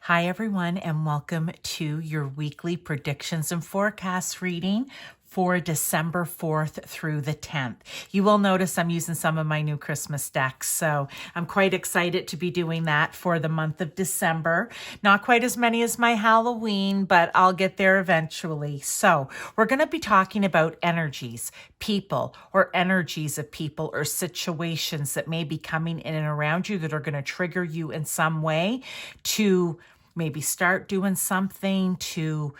Hi, everyone, and welcome to your weekly predictions and forecasts reading for December 4th through the 10th. You will notice I'm using some of my new Christmas decks, so I'm quite excited to be doing that for the month of December. Not quite as many as my Halloween, but I'll get there eventually. So we're going to be talking about energies, people, or energies of people or situations that may be coming in and around you that are going to trigger you in some way to maybe start doing something, to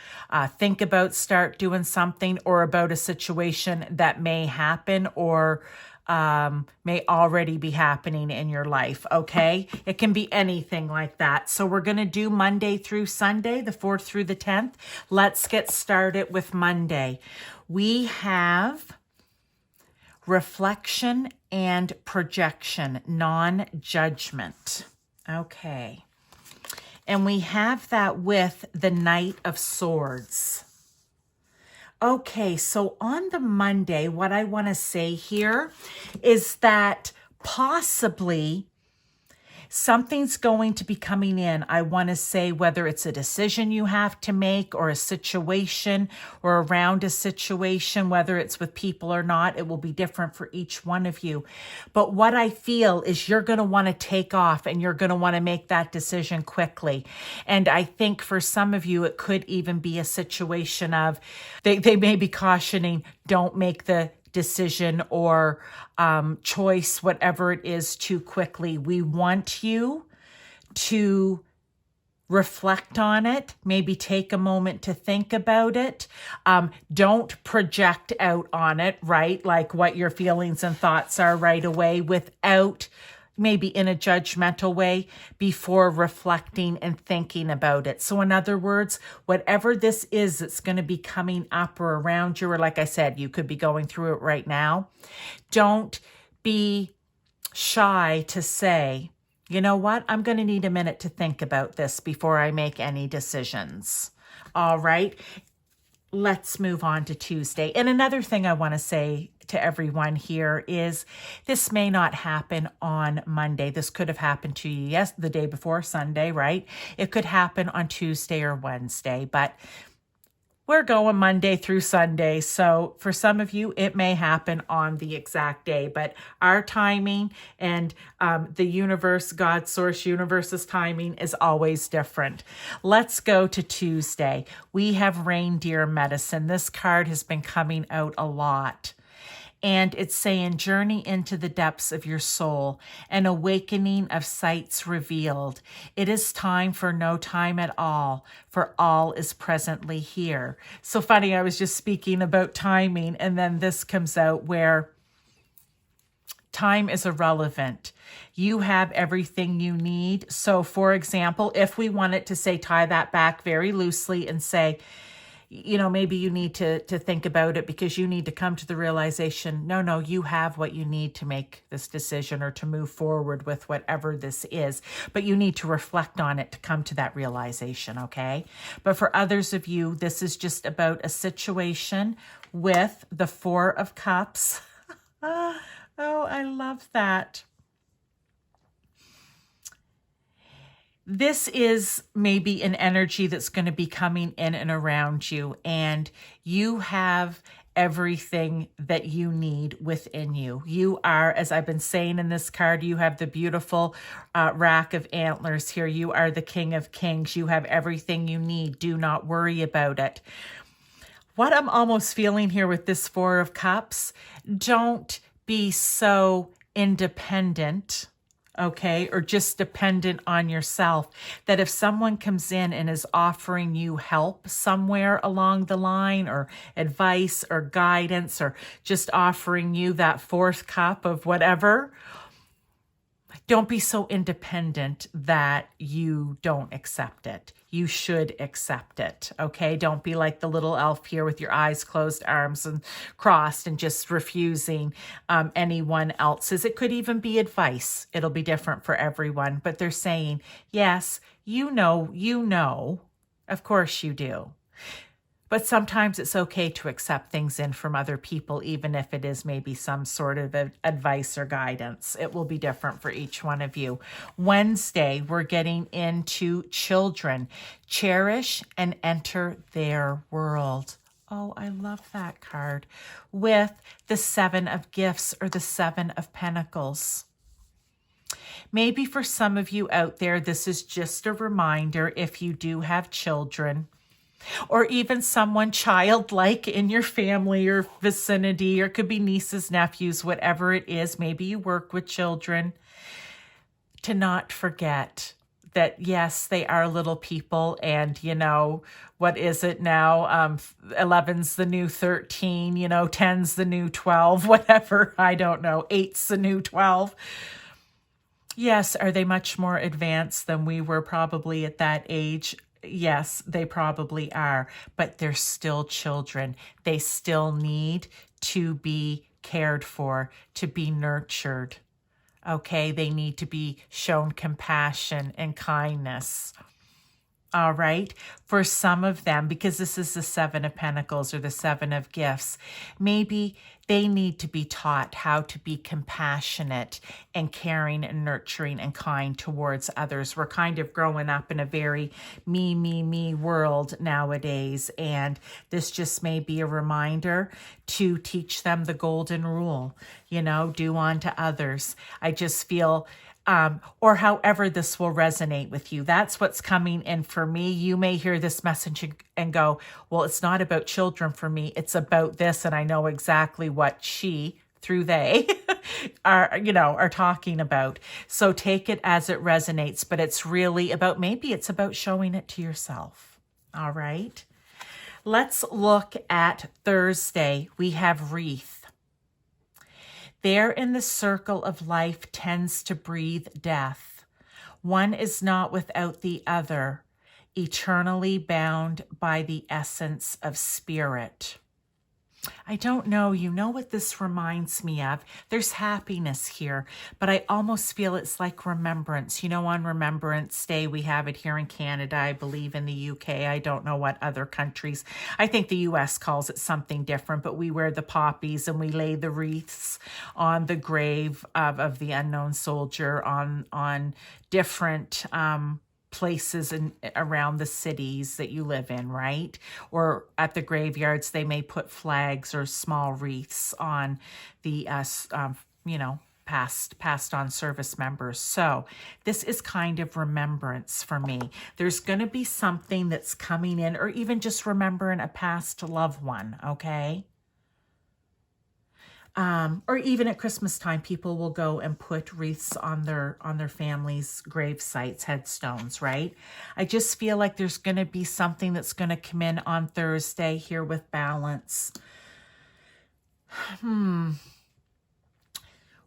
think about start doing something, or about a situation that may happen or may already be happening in your life, okay? It can be anything like that. So we're going to do Monday through Sunday, the 4th through the 10th. Let's get started with Monday. We have reflection and projection, non-judgment. Okay. And we have that with the Knight of Swords. Okay, so on the Monday, what I want to say here is that possibly something's going to be coming in. I want to say whether it's a decision you have to make or a situation or around a situation, whether it's with people or not, it will be different for each one of you. But what I feel is you're going to want to take off and you're going to want to make that decision quickly. And I think for some of you, it could even be a situation of they may be cautioning, don't make the decision or choice, whatever it is, too quickly. We want you to reflect on it, maybe take a moment to think about it. Don't project out on it, right? Like what your feelings and thoughts are right away without maybe in a judgmental way before reflecting and thinking about it. So in other words, whatever this is that's going to be coming up or around you, or like I said, you could be going through it right now. Don't be shy to say, you know what, I'm going to need a minute to think about this before I make any decisions. All right. Let's move on to Tuesday. And another thing I want to say to everyone here is this may not happen on Monday. This could have happened to you, the day before Sunday, right? It could happen on Tuesday or Wednesday, but we're going Monday through Sunday. So for some of you, it may happen on the exact day, but our timing and the universe, God, source, universe's timing is always different. Let's go to Tuesday. We have reindeer medicine. This card has been coming out a lot. And it's saying, journey into the depths of your soul, an awakening of sights revealed. It is time for no time at all, for all is presently here. So funny, I was just speaking about timing, and then this comes out where time is irrelevant. You have everything you need. So for example, if we wanted to say, tie that back very loosely and say, you know, maybe you need to think about it because you need to come to the realization, no, you have what you need to make this decision or to move forward with whatever this is, but you need to reflect on it to come to that realization, okay? But for others of you, this is just about a situation with the Four of Cups. Oh, I love that. This is maybe an energy that's going to be coming in and around you, and you have everything that you need within you. You are, as I've been saying in this card, you have the beautiful rack of antlers here. You are the King of Kings. You have everything you need. Do not worry about it. What I'm almost feeling here with this Four of Cups, don't be so independent, okay, or just dependent on yourself, that if someone comes in and is offering you help somewhere along the line or advice or guidance or just offering you that fourth cup of whatever, don't be so independent that you don't accept it. You should accept it, okay? Don't be like the little elf here with your eyes closed, arms and crossed, and just refusing anyone else's. It could even be advice. It'll be different for everyone, but they're saying, yes, you know, of course you do. But sometimes it's okay to accept things in from other people, even if it is maybe some sort of advice or guidance. It will be different for each one of you. Wednesday, we're getting into children. Cherish and enter their world. Oh, I love that card. With the Seven of Gifts or the Seven of Pentacles. Maybe for some of you out there, this is just a reminder if you do have children, or even someone childlike in your family or vicinity, or it could be nieces, nephews, whatever it is. Maybe you work with children, to not forget that, yes, they are little people. And, what is it now? 11's the new 13, 10's the new 12, whatever. I don't know. 8's the new 12. Yes, are they much more advanced than we were probably at that age? Yes, they probably are, but they're still children. They still need to be cared for, to be nurtured. Okay, they need to be shown compassion and kindness. All right, for some of them, because this is the Seven of Pentacles or the Seven of Gifts, maybe they need to be taught how to be compassionate and caring and nurturing and kind towards others. We're kind of growing up in a very me world nowadays, and this just may be a reminder to teach them the golden rule, do unto others. I just feel or however this will resonate with you. That's what's coming in for me. You may hear this message and go, well, it's not about children for me. It's about this. And I know exactly what she, through they, are talking about. So take it as it resonates, but it's really about, maybe it's about showing it to yourself. All right. Let's look at Thursday. We have wreath. There in the circle of life tends to breathe death. One is not without the other, eternally bound by the essence of spirit. I don't know, what this reminds me of? There's happiness here, but I almost feel it's like remembrance. On Remembrance Day, we have it here in Canada, I believe in the UK. I don't know what other countries. I think the US calls it something different, but we wear the poppies and we lay the wreaths on the grave of the unknown soldier on different places around the cities that you live in, right? Or at the graveyards, they may put flags or small wreaths on the, passed on service members. So this is kind of remembrance for me. There's going to be something that's coming in, or even just remembering a past loved one, okay? Or even at Christmas time, people will go and put wreaths on their family's grave sites, headstones, right? I just feel like there's going to be something that's going to come in on Thursday here with balance.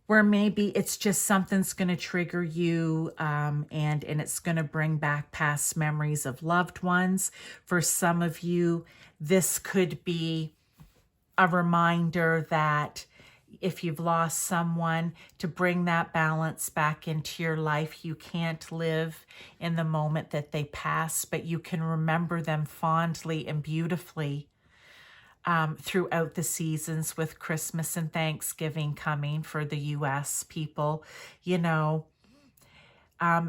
Where maybe it's just something's going to trigger you, and it's going to bring back past memories of loved ones. For some of you, this could be a reminder that if you've lost someone, to bring that balance back into your life. You can't live in the moment that they pass, but you can remember them fondly and beautifully throughout the seasons, with Christmas and Thanksgiving coming for the US people.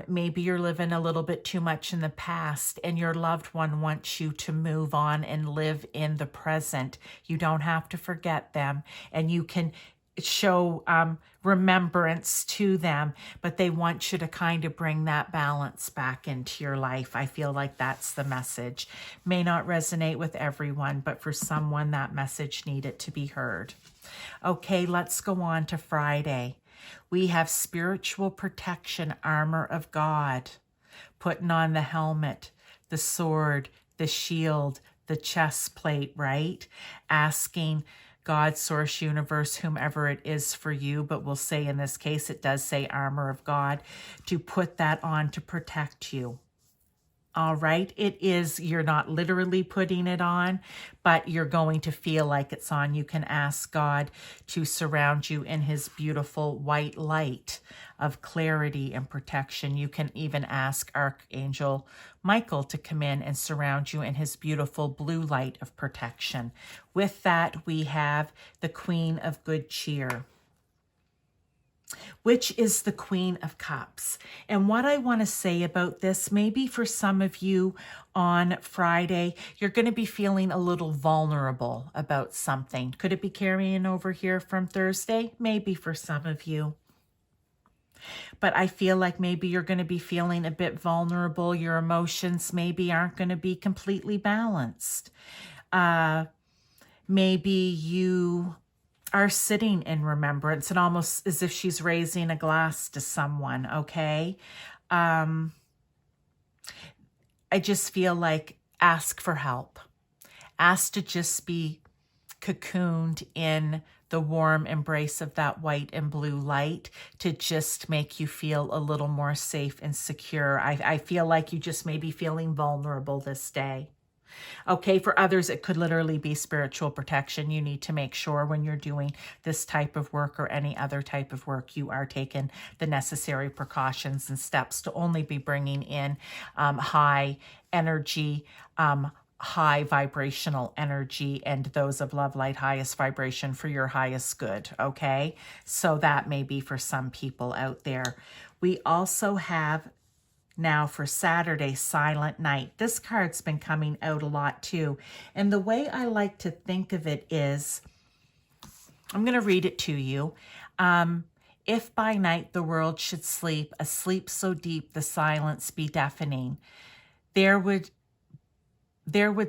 Maybe you're living a little bit too much in the past, and your loved one wants you to move on and live in the present. You don't have to forget them, and you can show remembrance to them, but they want you to kind of bring that balance back into your life. I feel like that's the message. May not resonate with everyone, but for someone, that message needed to be heard. Okay, let's go on to Friday. We have spiritual protection, armor of God, putting on the helmet, the sword, the shield, the chest plate, right? Asking God, source, universe, whomever it is for you, but we'll say in this case, it does say armor of God, to put that on to protect you. All right. It is, you're not literally putting it on, but you're going to feel like it's on. You can ask God to surround you in his beautiful white light of clarity and protection. You can even ask Archangel Michael to come in and surround you in his beautiful blue light of protection. With that, we have the Queen of Good Cheer, which is the Queen of Cups. And what I want to say about this, maybe for some of you on Friday, you're going to be feeling a little vulnerable about something. Could it be carrying over here from Thursday? Maybe for some of you. But I feel like maybe you're going to be feeling a bit vulnerable. Your emotions maybe aren't going to be completely balanced. Maybe you are sitting in remembrance and almost as if she's raising a glass to someone, okay? I just feel like ask for help. Ask to just be cocooned in the warm embrace of that white and blue light to just make you feel a little more safe and secure. I feel like you just may be feeling vulnerable this day. Okay, for others, it could literally be spiritual protection. You need to make sure when you're doing this type of work or any other type of work, you are taking the necessary precautions and steps to only be bringing in high energy, high vibrational energy, and those of love, light, highest vibration for your highest good, okay? So that may be for some people out there. We also have now for Saturday, Silent Night. This card's been coming out a lot too. And the way I like to think of it is, I'm going to read it to you. If by night the world should sleep, a sleep so deep the silence be deafening, there would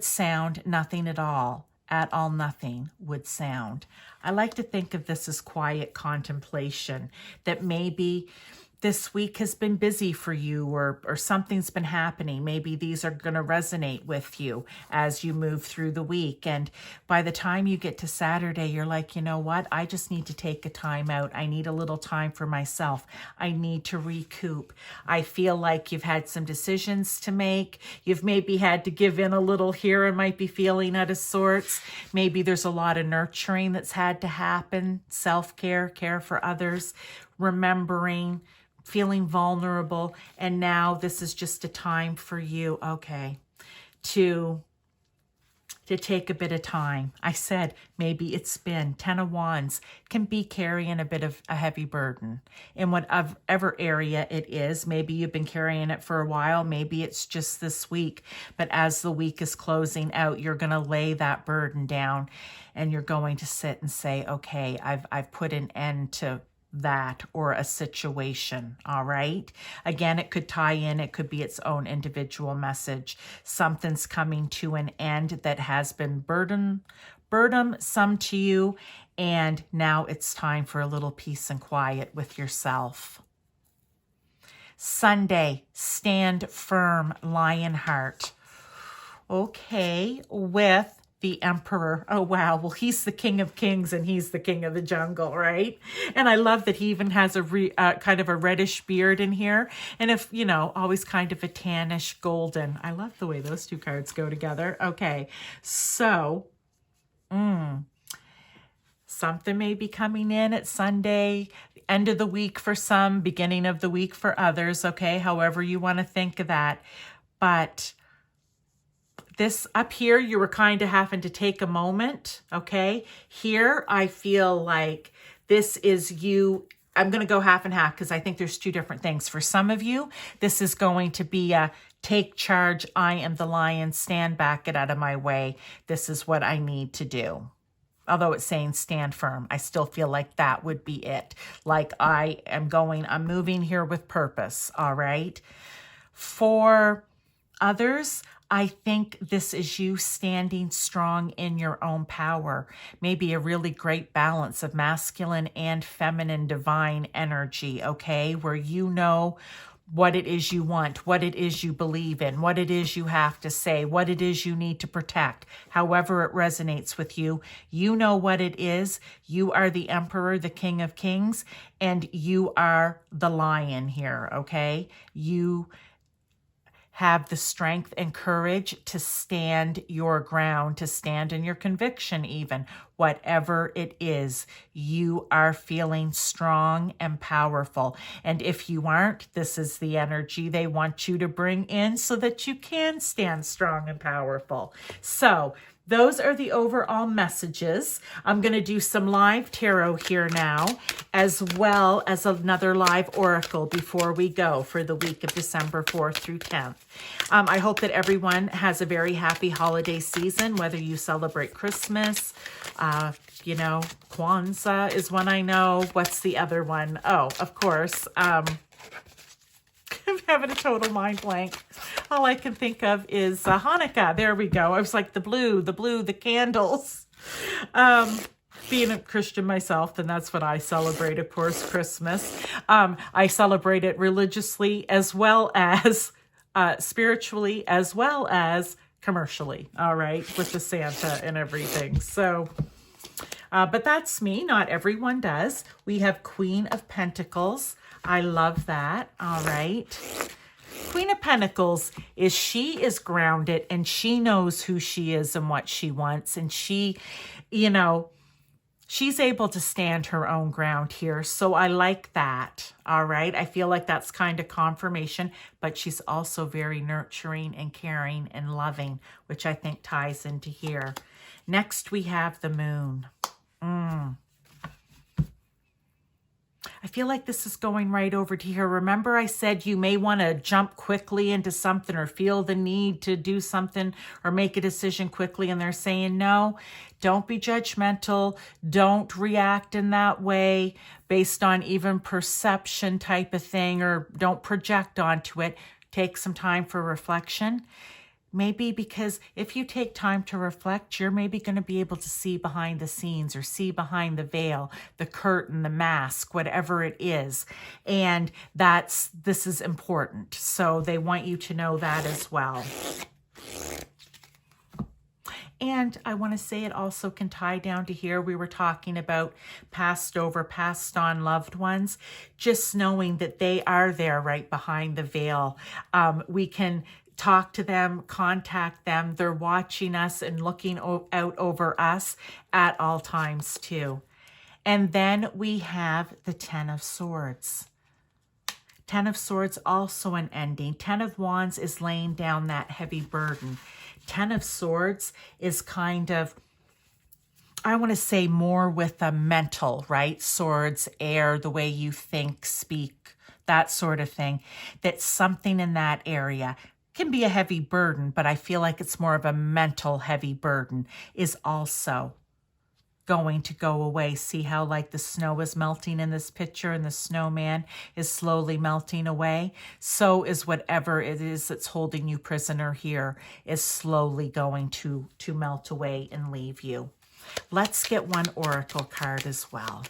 sound nothing at all nothing would sound. I like to think of this as quiet contemplation, that maybe this week has been busy for you or something's been happening. Maybe these are going to resonate with you as you move through the week. And by the time you get to Saturday, you're like, you know what? I just need to take a time out. I need a little time for myself. I need to recoup. I feel like you've had some decisions to make. You've maybe had to give in a little here and might be feeling out of sorts. Maybe there's a lot of nurturing that's had to happen. Self-care, care for others, remembering, feeling vulnerable, and now this is just a time for you, okay, to take a bit of time. I said maybe it's been 10 of Wands can be carrying a bit of a heavy burden in whatever area it is. Maybe you've been carrying it for a while. Maybe it's just this week. But as the week is closing out, you're going to lay that burden down and you're going to sit and say, okay, I've put an end to that or a situation. All right. Again, it could tie in. It could be its own individual message. Something's coming to an end that has been burdensome to you. And now it's time for a little peace and quiet with yourself. Sunday, stand firm, Lionheart. Okay. With the Emperor. Oh, wow. Well, he's the King of Kings and he's the King of the Jungle, right? And I love that he even has a kind of a reddish beard in here. And if, you know, always kind of a tannish golden. I love the way those two cards go together. Okay. So, something may be coming in at Sunday, end of the week for some, beginning of the week for others. Okay. However you want to think of that. But this up here, you were kind of having to take a moment, okay? Here, I feel like this is you. I'm going to go half and half because I think there's two different things. For some of you, this is going to be a take charge. I am the lion. Stand back, get out of my way. This is what I need to do. Although it's saying stand firm, I still feel like that would be it. Like I'm moving here with purpose, all right? For others, I think this is you standing strong in your own power. Maybe a really great balance of masculine and feminine divine energy, okay? Where you know what it is you want, what it is you believe in, what it is you have to say, what it is you need to protect, however it resonates with you. You know what it is. You are the Emperor, the King of Kings, and you are the lion here, okay? You have the strength and courage to stand your ground, to stand in your conviction even. Whatever it is, you are feeling strong and powerful. And if you aren't, this is the energy they want you to bring in so that you can stand strong and powerful. So those are the overall messages. I'm going to do some live tarot here now, as well as another live oracle before we go for the week of December 4th through 10th. I hope that everyone has a very happy holiday season, whether you celebrate Christmas, Kwanzaa is one I know. What's the other one? Oh, of course. I'm having a total mind blank. All I can think of is Hanukkah. There we go. I was like the candles. Being a Christian myself, then that's what I celebrate, of course, Christmas. I celebrate it religiously as well as spiritually, as well as commercially, all right, with the Santa and everything. So, but that's me. Not everyone does. We have Queen of Pentacles. I love that. All right. Queen of Pentacles she is grounded and she knows who she is and what she wants. And she, she's able to stand her own ground here. So I like that. All right. I feel like that's kind of confirmation, but she's also very nurturing and caring and loving, which I think ties into here. Next, we have the Moon. I feel like this is going right over to here. Remember I said you may want to jump quickly into something or feel the need to do something or make a decision quickly, and they're saying, no, don't be judgmental. Don't react in that way based on even perception type of thing, or don't project onto it. Take some time for reflection. Maybe because if you take time to reflect, you're maybe going to be able to see behind the scenes or see behind the veil, the curtain, the mask, whatever it is. And this is important. So they want you to know that as well. And I want to say it also can tie down to here. We were talking about passed on loved ones, just knowing that they are there right behind the veil. We can talk to them, contact them. They're watching us and looking out over us at all times too. And then we have the Ten of Swords. Ten of Swords, also an ending. 10 of Wands is laying down that heavy burden. 10 of Swords is kind of, I want to say more with a mental, right? Swords, air, the way you think, speak, that sort of thing. That's something in that area. Can be a heavy burden, but I feel like it's more of a mental heavy burden is also going to go away. See how like the snow is melting in this picture and the snowman is slowly melting away? So is whatever it is that's holding you prisoner here is slowly going to melt away and leave you. Let's get one oracle card as well,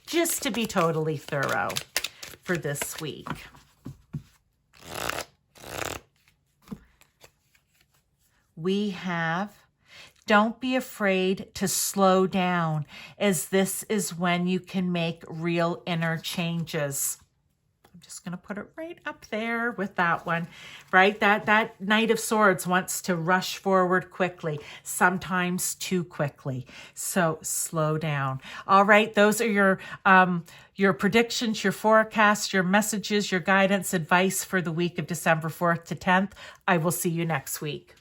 just to be totally thorough for this week. We have, don't be afraid to slow down, as this is when you can make real inner changes. I'm just going to put it right up there with that one, right? That Knight of Swords wants to rush forward quickly, sometimes too quickly. So slow down. All right, those are your predictions, your forecasts, your messages, your guidance, advice for the week of December 4th to 10th. I will see you next week.